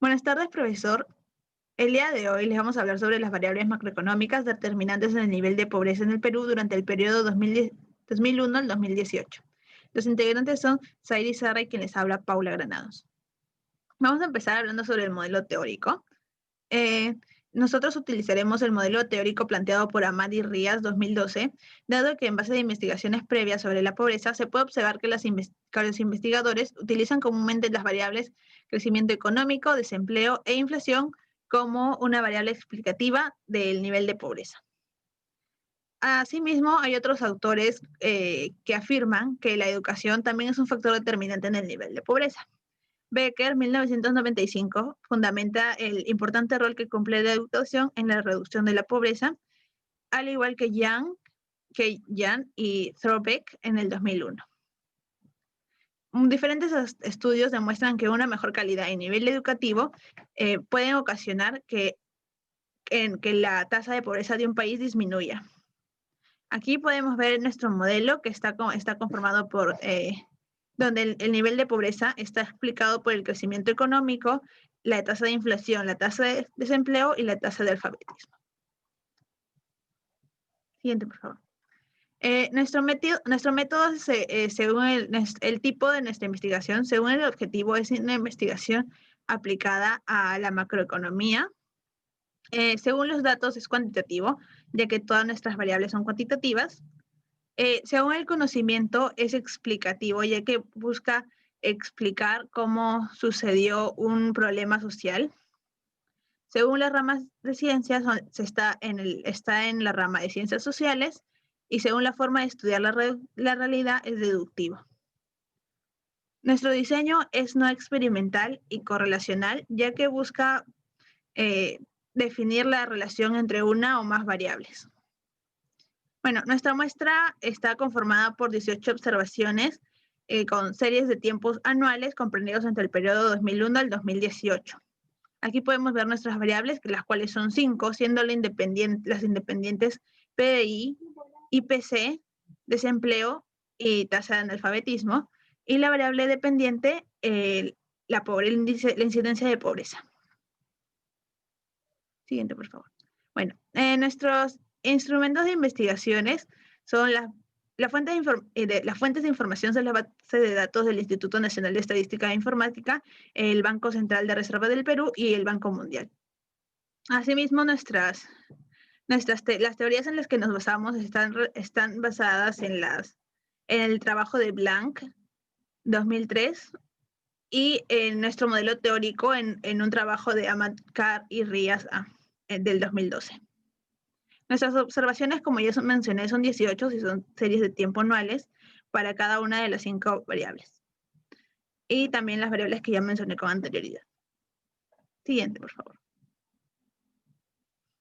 Buenas tardes, profesor. El día de hoy les vamos a hablar sobre las variables macroeconómicas determinantes en el nivel de pobreza en el Perú durante el periodo 2001 al 2018. Los integrantes son Zairi Serra y quien les habla, Paula Granados. Vamos a empezar hablando sobre el modelo teórico. Eh, Nosotros utilizaremos el modelo teórico planteado por Amad y Rías 2012, dado que en base a investigaciones previas sobre la pobreza se puede observar que los investigadores utilizan comúnmente las variables crecimiento económico, desempleo e inflación como una variable explicativa del nivel de pobreza. Asimismo, hay otros autores que afirman que la educación también es un factor determinante en el nivel de pobreza. Becker, 1995, fundamenta el importante rol que cumple la educación en la reducción de la pobreza, al igual que Jan y Thorbecke en el 2001. Diferentes estudios demuestran que una mejor calidad y nivel educativo pueden ocasionar que la tasa de pobreza de un país disminuya. Aquí podemos ver nuestro modelo que está conformado por donde el nivel de pobreza está explicado por el crecimiento económico, la tasa de inflación, la tasa de desempleo y la tasa de alfabetismo. Siguiente, por favor. Nuestro método, según el tipo de nuestra investigación, según el objetivo, es una investigación aplicada a la macroeconomía. Según los datos, es cuantitativo, ya que todas nuestras variables son cuantitativas. Según el conocimiento, es explicativo, ya que busca explicar cómo sucedió un problema social. Según las ramas de ciencias, está en la rama de ciencias sociales, y según la forma de estudiar la realidad, es deductivo. Nuestro diseño es no experimental y correlacional, ya que busca definir la relación entre una o más variables. Bueno, nuestra muestra está conformada por 18 observaciones con series de tiempos anuales comprendidos entre el periodo 2001 al 2018. Aquí podemos ver nuestras variables, las cuales son 5, siendo las independientes PDI, IPC, desempleo y tasa de analfabetismo, y la variable dependiente, la incidencia de pobreza. Siguiente, por favor. Bueno, nuestros instrumentos de investigaciones son las fuentes de información son la base de datos del Instituto Nacional de Estadística e Informática, el Banco Central de Reserva del Perú y el Banco Mundial. Asimismo, las teorías en las que nos basamos están basadas en el trabajo de Blanc, 2003, y en nuestro modelo teórico en un trabajo de Amad Carr y Rías del 2012. Nuestras observaciones, como ya mencioné, son 18 y son series de tiempo anuales para cada una de las 5 variables. Y también las variables que ya mencioné con anterioridad. Siguiente, por favor.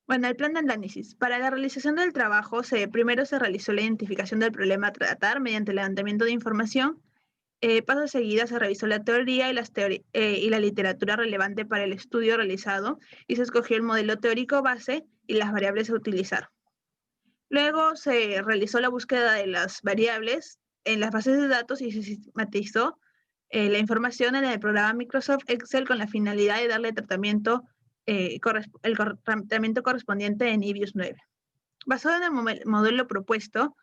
Bueno, el plan de análisis. Para la realización del trabajo, primero se realizó la identificación del problema a tratar mediante el levantamiento de información. Paso seguida se revisó la teoría y la literatura relevante para el estudio realizado y se escogió el modelo teórico base y las variables a utilizar. Luego se realizó la búsqueda de las variables en las bases de datos y se sistematizó la información en el programa Microsoft Excel con la finalidad de darle tratamiento, el tratamiento correspondiente en IBIUS 9. Basado en el modelo propuesto,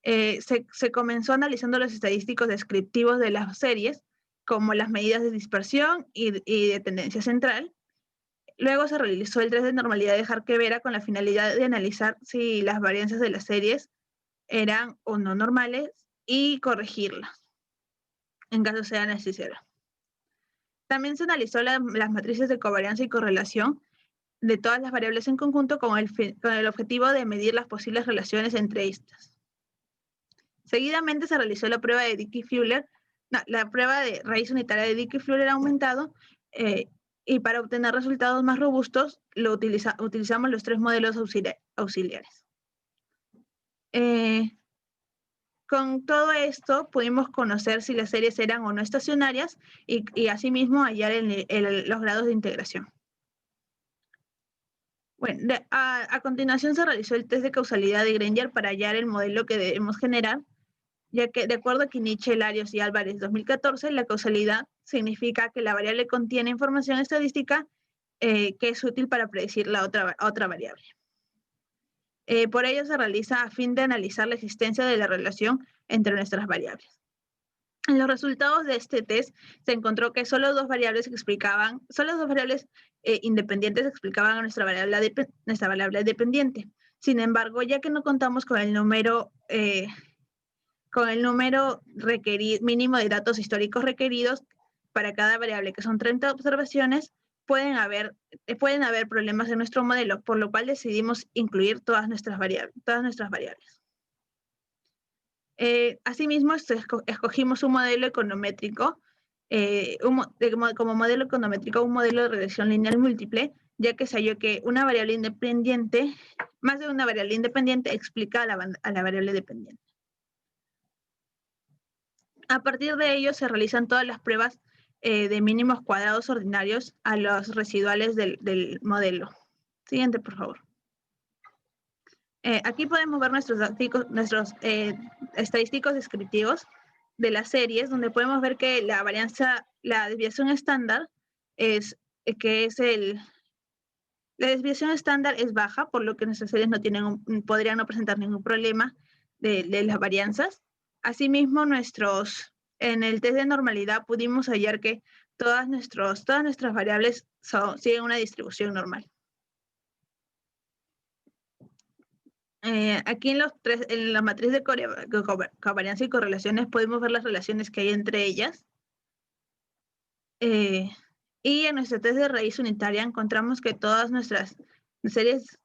se comenzó analizando los estadísticos descriptivos de las series, como las medidas de dispersión y de tendencia central. Luego se realizó el test de normalidad de Harke-Vera con la finalidad de analizar si las varianzas de las series eran o no normales y corregirlas, en caso sea necesario. También se analizó las matrices de covarianza y correlación de todas las variables en conjunto con el objetivo de medir las posibles relaciones entre estas. Seguidamente se realizó la prueba de Dickey-Fuller, la prueba de raíz unitaria de Dickey-Fuller aumentado, y para obtener resultados más robustos utilizamos los 3 modelos auxiliares. Con todo esto pudimos conocer si las series eran o no estacionarias y asimismo hallar los grados de integración. Bueno, a continuación se realizó el test de causalidad de Granger para hallar el modelo que debemos generar, ya que de acuerdo a Kiniche, Larios y Álvarez 2014, la causalidad significa que la variable contiene información estadística que es útil para predecir la otra variable. Por ello se realiza a fin de analizar la existencia de la relación entre nuestras variables. En los resultados de este test se encontró que solo dos variables independientes explicaban a nuestra variable dependiente. Sin embargo, ya que no contamos con el número mínimo de datos históricos requeridos para cada variable, que son 30 observaciones, pueden haber problemas en nuestro modelo, por lo cual decidimos incluir todas nuestras variables. Asimismo, escogimos un modelo econométrico, como modelo econométrico, un modelo de regresión lineal múltiple, ya que se halló que más de una variable independiente explica a la variable dependiente. A partir de ello se realizan todas las pruebas de mínimos cuadrados ordinarios a los residuales del modelo. Siguiente, por favor. Aquí podemos ver nuestros estadísticos descriptivos de las series, donde podemos ver que la desviación estándar la desviación estándar es baja, por lo que nuestras series podrían no presentar ningún problema de las varianzas. Asimismo, en el test de normalidad pudimos hallar que todas nuestras variables siguen una distribución normal. Aquí en la matriz de covarianza y correlaciones podemos ver las relaciones que hay entre ellas. Y en nuestro test de raíz unitaria encontramos que todas nuestras series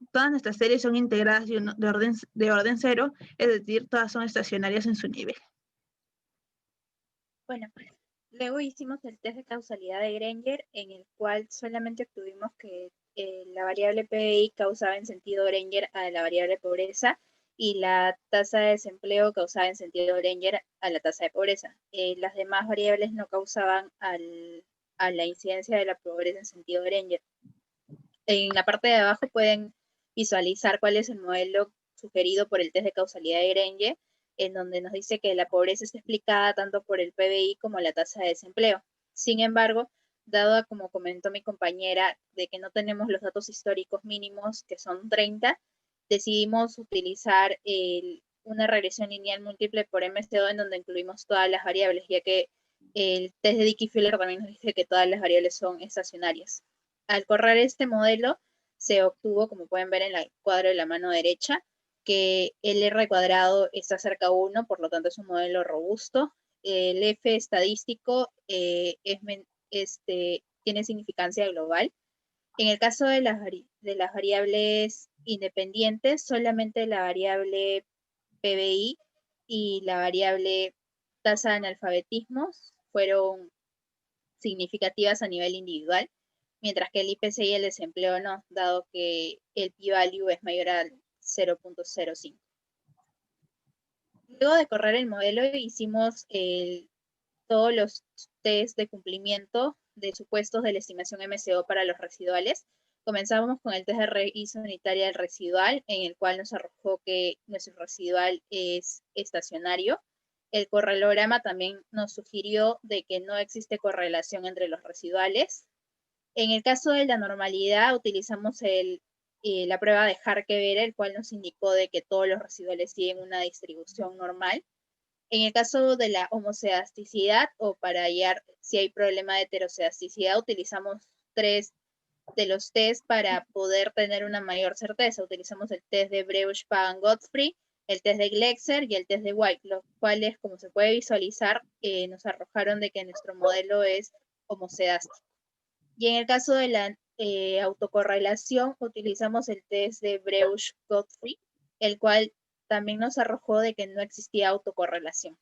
son integradas de orden 0, es decir, todas son estacionarias en su nivel. Bueno, luego hicimos el test de causalidad de Granger, en el cual solamente obtuvimos que la variable PBI causaba en sentido Granger a la variable pobreza y la tasa de desempleo causaba en sentido Granger a la tasa de pobreza. Las demás variables no causaban a la incidencia de la pobreza en sentido Granger. En la parte de abajo pueden visualizar cuál es el modelo sugerido por el test de causalidad de Granger, en donde nos dice que la pobreza está explicada tanto por el PBI como la tasa de desempleo. Sin embargo, dado, como comentó mi compañera, de que no tenemos los datos históricos mínimos, que son 30, decidimos utilizar una regresión lineal múltiple por MCO, en donde incluimos todas las variables, ya que el test de Dickey-Filler también nos dice que todas las variables son estacionarias. Al correr este modelo, se obtuvo, como pueden ver en el cuadro de la mano derecha, que el R cuadrado está cerca a 1, por lo tanto es un modelo robusto. El F estadístico tiene significancia global. En el caso de las variables independientes, solamente la variable PBI y la variable tasa de analfabetismo fueron significativas a nivel individual, mientras que el IPC y el desempleo no, dado que el p-value es mayor al 0.05. Luego de correr el modelo, hicimos todos los test de cumplimiento de supuestos de la estimación MCO para los residuales. Comenzamos con el test de raíz unitaria del residual, en el cual nos arrojó que nuestro residual es estacionario. El correlograma también nos sugirió de que no existe correlación entre los residuales. En el caso de la normalidad, utilizamos la prueba de Harke-Vera, el cual nos indicó de que todos los residuales siguen una distribución normal. En el caso de la homocedasticidad, o para hallar si hay problema de heterocedasticidad, utilizamos 3 de los tests para poder tener una mayor certeza. Utilizamos el test de Breusch, Pagan, Godfrey, el test de Glexer y el test de White, los cuales, como se puede visualizar, nos arrojaron de que nuestro modelo es homocedástico. Y en el caso de la autocorrelación, utilizamos el test de Breusch-Godfrey, el cual también nos arrojó de que no existía autocorrelación.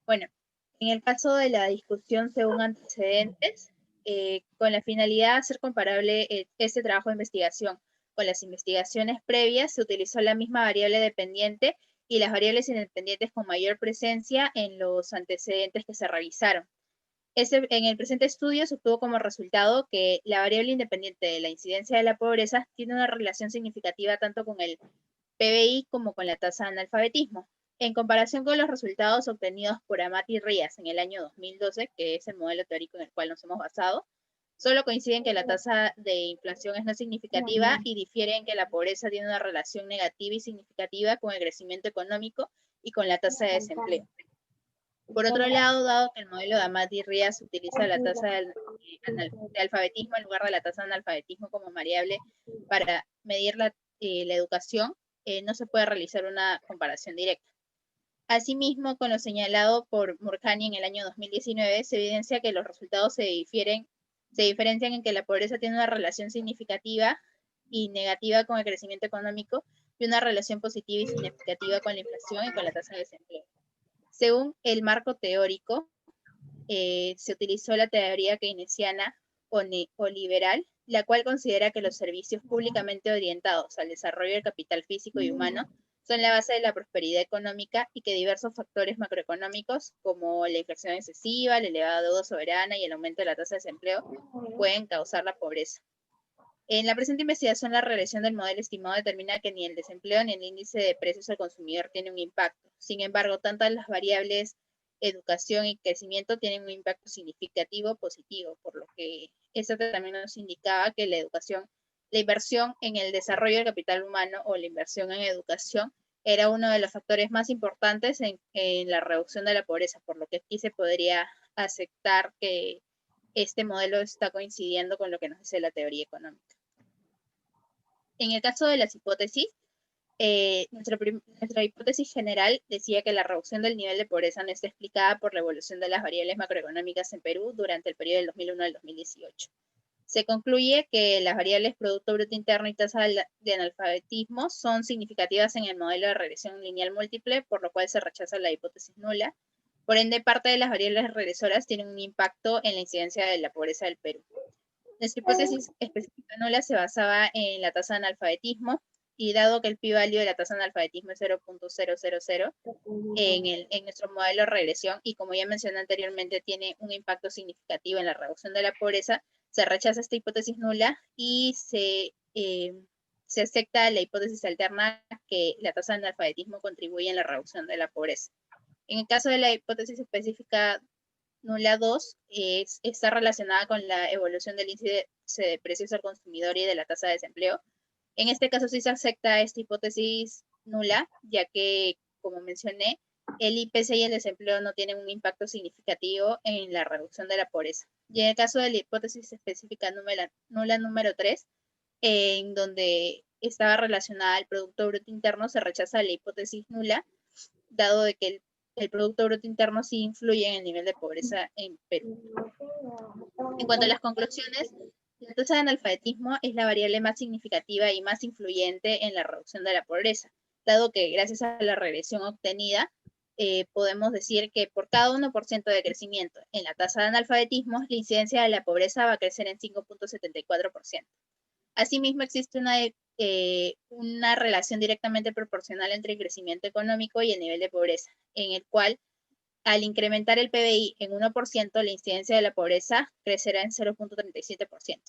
Bueno, en el caso de la discusión según antecedentes, con la finalidad de hacer comparable este trabajo de investigación con las investigaciones previas, se utilizó la misma variable dependiente y las variables independientes con mayor presencia en los antecedentes que se revisaron. En el presente estudio se obtuvo como resultado que la variable independiente de la incidencia de la pobreza tiene una relación significativa tanto con el PBI como con la tasa de analfabetismo. En comparación con los resultados obtenidos por Amat y Rías en el año 2012, que es el modelo teórico en el cual nos hemos basado, solo coinciden que la tasa de inflación es no significativa y difieren que la pobreza tiene una relación negativa y significativa con el crecimiento económico y con la tasa de desempleo. Por otro lado, dado que el modelo de Amat y Rías utiliza la tasa de alfabetismo en lugar de la tasa de analfabetismo como variable para medir la educación, no se puede realizar una comparación directa. Asimismo, con lo señalado por Murjani en el año 2019, se evidencia que los resultados se diferencian en que la pobreza tiene una relación significativa y negativa con el crecimiento económico y una relación positiva y significativa con la inflación y con la tasa de desempleo. Según el marco teórico, se utilizó la teoría keynesiana o liberal, la cual considera que los servicios públicamente orientados al desarrollo del capital físico y humano son la base de la prosperidad económica y que diversos factores macroeconómicos, como la inflación excesiva, la elevada deuda soberana y el aumento de la tasa de desempleo, pueden causar la pobreza. En la presente investigación, la regresión del modelo estimado determina que ni el desempleo ni el índice de precios al consumidor tienen un impacto. Sin embargo, tanto las variables educación y crecimiento tienen un impacto significativo positivo, por lo que esto también nos indicaba que la educación, la inversión en el desarrollo del capital humano o la inversión en educación era uno de los factores más importantes en la reducción de la pobreza, por lo que aquí se podría aceptar que este modelo está coincidiendo con lo que nos dice la teoría económica. En el caso de las hipótesis, nuestra hipótesis general decía que la reducción del nivel de pobreza no está explicada por la evolución de las variables macroeconómicas en Perú durante el periodo del 2001 al 2018. Se concluye que las variables Producto Bruto Interno y tasa de analfabetismo son significativas en el modelo de regresión lineal múltiple, por lo cual se rechaza la hipótesis nula. Por ende, parte de las variables regresoras tienen un impacto en la incidencia de la pobreza del Perú. Nuestra hipótesis específica nula se basaba en la tasa de analfabetismo, y dado que el p-value de la tasa de analfabetismo es 0.000 en nuestro modelo de regresión, y como ya mencioné anteriormente, tiene un impacto significativo en la reducción de la pobreza, se rechaza esta hipótesis nula y se acepta la hipótesis alterna que la tasa de analfabetismo contribuye en la reducción de la pobreza. En el caso de la hipótesis específica nula 2, está relacionada con la evolución del índice de precios al consumidor y de la tasa de desempleo. En este caso sí se acepta esta hipótesis nula, ya que, como mencioné, el IPC y el desempleo no tienen un impacto significativo en la reducción de la pobreza. Y en el caso de la hipótesis específica nula número 3, en donde estaba relacionada al Producto Bruto Interno, se rechaza la hipótesis nula, dado de que el Producto Bruto Interno sí influye en el nivel de pobreza en Perú. En cuanto a las conclusiones, la tasa de analfabetismo es la variable más significativa y más influyente en la reducción de la pobreza, dado que gracias a la regresión obtenida, podemos decir que por cada 1% de crecimiento en la tasa de analfabetismo, la incidencia de la pobreza va a crecer en 5.74%. Asimismo, existe una relación directamente proporcional entre el crecimiento económico y el nivel de pobreza, en el cual, al incrementar el PBI en 1%, la incidencia de la pobreza crecerá en 0.37%.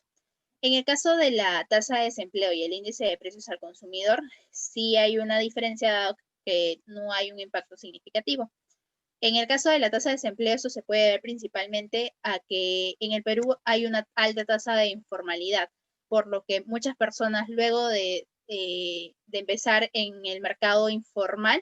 En el caso de la tasa de desempleo y el índice de precios al consumidor, sí hay una diferencia, dado que no hay un impacto significativo. En el caso de la tasa de desempleo, eso se puede ver principalmente a que en el Perú hay una alta tasa de informalidad, por lo que muchas personas, luego de empezar en el mercado informal,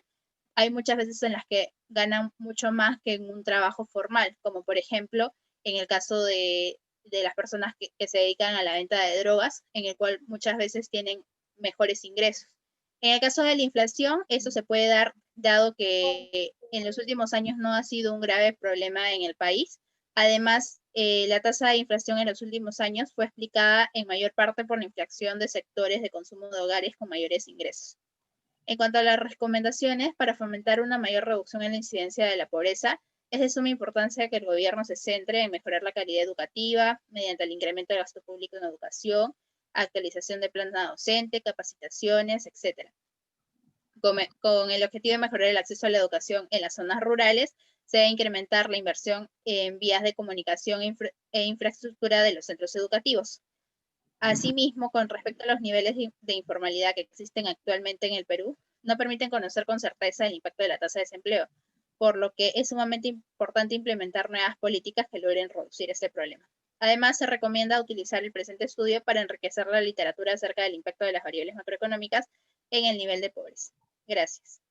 hay muchas veces en las que ganan mucho más que en un trabajo formal, como por ejemplo en el caso de las personas que se dedican a la venta de drogas, en el cual muchas veces tienen mejores ingresos. En el caso de la inflación, eso se puede dar dado que en los últimos años no ha sido un grave problema en el país. Además, la tasa de inflación en los últimos años fue explicada en mayor parte por la inflación de sectores de consumo de hogares con mayores ingresos. En cuanto a las recomendaciones para fomentar una mayor reducción en la incidencia de la pobreza, es de suma importancia que el gobierno se centre en mejorar la calidad educativa mediante el incremento del gasto público en educación, actualización de plan docente, capacitaciones, etc. Con el objetivo de mejorar el acceso a la educación en las zonas rurales, se debe incrementar la inversión en vías de comunicación e infraestructura de los centros educativos. Asimismo, con respecto a los niveles de informalidad que existen actualmente en el Perú, no permiten conocer con certeza el impacto de la tasa de desempleo, por lo que es sumamente importante implementar nuevas políticas que logren reducir este problema. Además, se recomienda utilizar el presente estudio para enriquecer la literatura acerca del impacto de las variables macroeconómicas en el nivel de pobreza. Gracias.